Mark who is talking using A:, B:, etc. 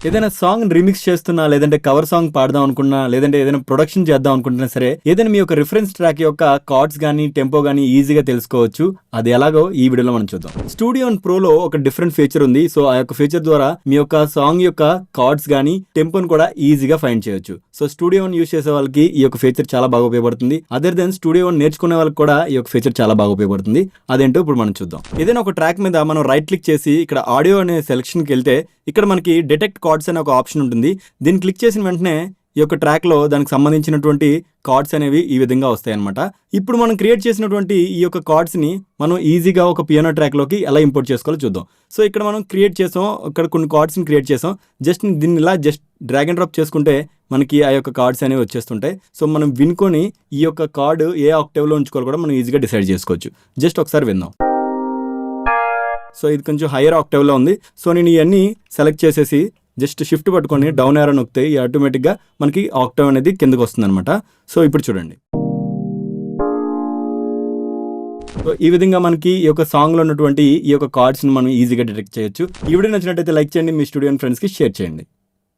A: ఏదైనా song remix చేస్తున్నా, లేదంటే కవర్ సాంగ్ పాడదాం అనుకున్నా, లేదంటే ఏదైనా ప్రొడక్షన్ చేద్దాం అనుకుంటున్నా సరే, ఏదైనా మీ యొక్క రిఫరెన్స్ ట్రాక్ యొక్క కార్డ్స్ గానీ, టెంపో గానీ ఈజీగా తెలుసుకోవచ్చు. అది ఎలాగో ఈ వీడియోలో మనం చూద్దాం. స్టూడియో వన్ ప్రోలో ఒక డిఫరెంట్ ఫీచర్ ఉంది. సో ఆ యొక్క ఫీచర్ ద్వారా మీ యొక్క సాంగ్ యొక్క కార్డ్స్ గానీ, టెంపోని కూడా ఈజీగా ఫైండ్ చేయొచ్చు. సో స్టూడియో వన్ యూస్ చేసే వాళ్ళకి ఈ యొక్క ఫీచర్ చాలా బాగా ఉపయోగపడుతుంది. అదర్ దెన్ స్టూడియో వన్ నేర్చుకునే వాళ్ళకి కూడా ఈ యొక్క ఫీచర్ చాలా బాగా ఉపయోగపడుతుంది. అదేంటో ఇప్పుడు మనం చూద్దాం. ఏదైనా ఒక ట్రాక్ మీద మనం రైట్ క్లిక్ చేసి ఇక్కడ ఆడియో అనే సెలక్షన్కి వెళ్తే ఇక్కడ మనకి డిటెక్ట్ కార్డ్స్ అనే ఒక ఆప్షన్ ఉంటుంది. దీన్ని క్లిక్ చేసిన వెంటనే ఈ యొక్క ట్రాక్లో దానికి సంబంధించినటువంటి కార్డ్స్ అనేవి ఈ విధంగా వస్తాయి అనమాట. ఇప్పుడు మనం క్రియేట్ చేసినటువంటి ఈ యొక్క కార్డ్స్ని మనం ఈజీగా ఒక పియానో ట్రాక్లోకి ఎలా ఇంపోర్ట్ చేసుకోవాలో చూద్దాం. సో ఇక్కడ మనం క్రియేట్ చేసాం, ఇక్కడ కొన్ని కార్డ్స్ని క్రియేట్ చేసాం. జస్ట్ దీన్ని ఇలా జస్ట్ డ్రాగ్ అండ్ డ్రాప్ చేసుకుంటే మనకి ఆ యొక్క కార్డ్స్ అనేవి వచ్చేస్తుంటాయి. సో మనం వినుకొని ఈ యొక్క కార్డు ఏ ఆక్టేవ్లో ఉంచుకోవాలి కూడా మనం ఈజీగా డిసైడ్ చేసుకోవచ్చు. జస్ట్ ఒకసారి విందాం. సో ఇది కొంచెం హైయర్ ఆక్టేవ్లో ఉంది. సో నేను ఇవన్నీ సెలెక్ట్ చేసేసి జస్ట్ షిఫ్ట్ పట్టుకొని డౌన్ యారో నొక్కితే ఈ ఆటోమేటిక్గా మనకి ఆక్టేవ్ అనేది కిందకు వస్తుంది అనమాట. సో ఇప్పుడు చూడండి. సో ఈ విధంగా మనకి ఈ యొక్క సాంగ్లో ఉన్నటువంటి ఈ యొక్క కార్డ్స్ని మనం ఈజీగా డిటెక్ట్ చేయొచ్చు. ఈ వీడియో నచ్చినట్టయితే లైక్ చేయండి, మీ స్టూడియో ఫ్రెండ్స్కి షేర్ చేయండి.